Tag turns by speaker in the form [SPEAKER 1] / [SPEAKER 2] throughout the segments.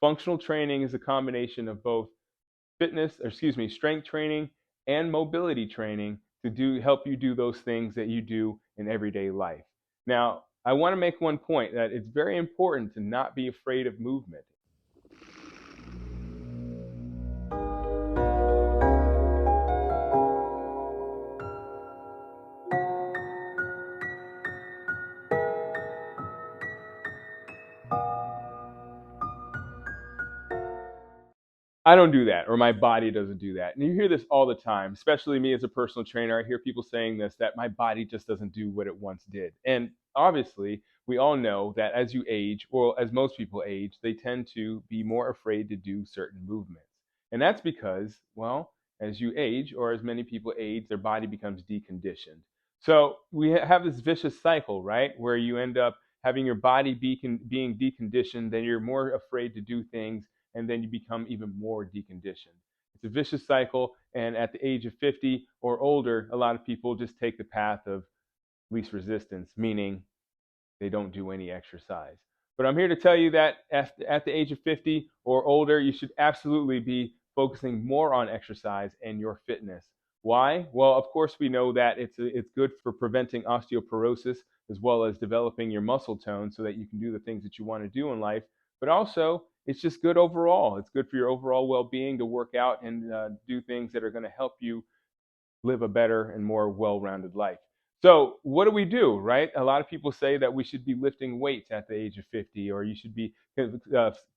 [SPEAKER 1] Functional training is a combination of both strength training and mobility training to help you do those things that you do in everyday life. Now, I want to make one point that it's very important to not be afraid of movement. I don't do that, or my body doesn't do that. And you hear this all the time, especially me as a personal trainer. I hear people saying this, that my body just doesn't do what it once did. And obviously, we all know that as you age, or as most people age, they tend to be more afraid to do certain movements. And that's because, well, as you age, or as many people age, their body becomes deconditioned. So we have this vicious cycle, right? Where you end up having your body being deconditioned, then you're more afraid to do things, and then you become even more deconditioned. It's a vicious cycle, and at the age of 50 or older, a lot of people just take the path of least resistance, meaning they don't do any exercise. But I'm here to tell you that at the age of 50 or older, you should absolutely be focusing more on exercise and your fitness. Why? Well, of course, we know that it's good for preventing osteoporosis as well as developing your muscle tone so that you can do the things that you want to do in life. But also, it's just good overall. It's good for your overall well-being to work out and do things that are going to help you live a better and more well-rounded life. So what do we do, right? A lot of people say that we should be lifting weights at the age of 50, or you should be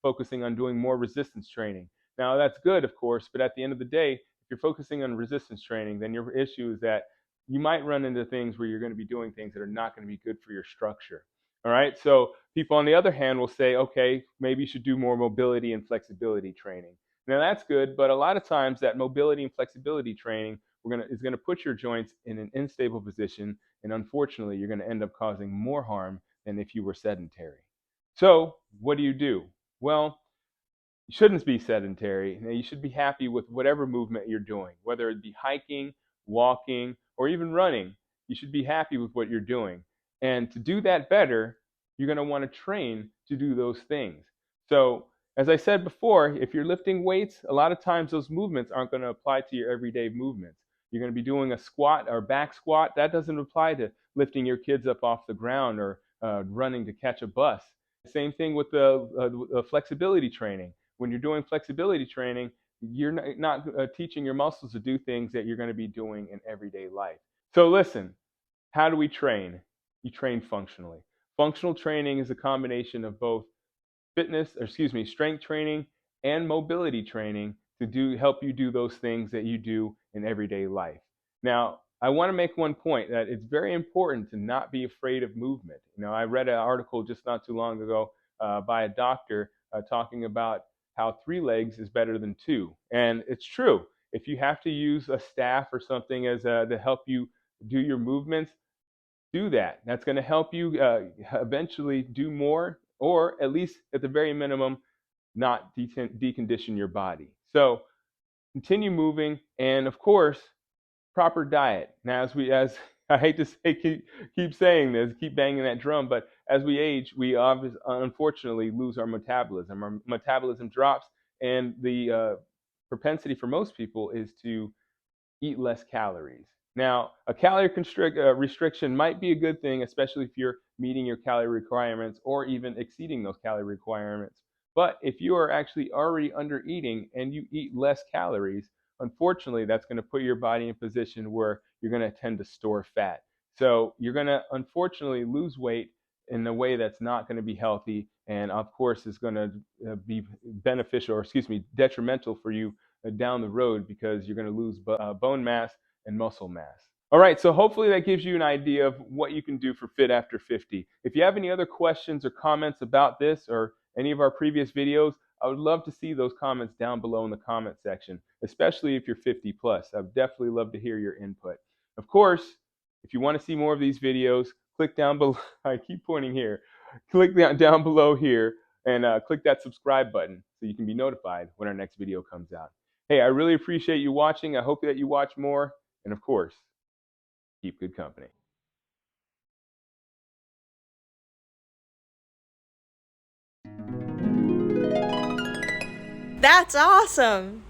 [SPEAKER 1] focusing on doing more resistance training. Now, that's good, of course, but at the end of the day, if you're focusing on resistance training, then your issue is that you might run into things where you're going to be doing things that are not going to be good for your structure. All right. So people, on the other hand, will say, okay, maybe you should do more mobility and flexibility training. Now, that's good, but a lot of times that mobility and flexibility training is going to put your joints in an unstable position, and unfortunately, you're going to end up causing more harm than if you were sedentary. So, what do? Well, you shouldn't be sedentary. Now, you should be happy with whatever movement you're doing, whether it be hiking, walking, or even running. You should be happy with what you're doing. And to do that better, you're going to want to train to do those things. So, as I said before, if you're lifting weights, a lot of times those movements aren't going to apply to your everyday movements. You're going to be doing a squat or back squat. That doesn't apply to lifting your kids up off the ground or running to catch a bus. Same thing with the flexibility training. When you're doing flexibility training, you're not teaching your muscles to do things that you're going to be doing in everyday life. So listen, how do we train? You train functionally. Functional training is a combination of both strength training and mobility training to help you do those things that you do in everyday life. Now, I want to make one point that it's very important to not be afraid of movement. I read an article just not too long ago by a doctor talking about how 3 legs is better than 2, and it's true. If you have to use a staff or something to help you do your movements, do that. That's going to help you eventually do more, or at least at the very minimum, not decondition your body. So continue moving, and of course, proper diet. Now, as I hate to say, keep saying this, keep banging that drum, but as we age, we unfortunately lose our metabolism. Our metabolism drops, and the propensity for most people is to eat less calories. Now, a calorie restriction might be a good thing, especially if you're meeting your calorie requirements or even exceeding those calorie requirements. But if you are actually already under eating and you eat less calories, unfortunately, that's going to put your body in a position where you're going to tend to store fat. So you're going to unfortunately lose weight in a way that's not going to be healthy, and of course is going to be beneficial, or detrimental for you down the road, because you're going to lose bone mass and muscle mass. All right, so hopefully that gives you an idea of what you can do for Fit After 50. If you have any other questions or comments about this or any of our previous videos, I would love to see those comments down below in the comment section, especially if you're 50 plus. I would definitely love to hear your input. Of course, if you want to see more of these videos, click down below. I keep pointing here. Click down below here and click that subscribe button so you can be notified when our next video comes out. Hey, I really appreciate you watching. I hope that you watch more. And of course, keep good company.
[SPEAKER 2] That's awesome.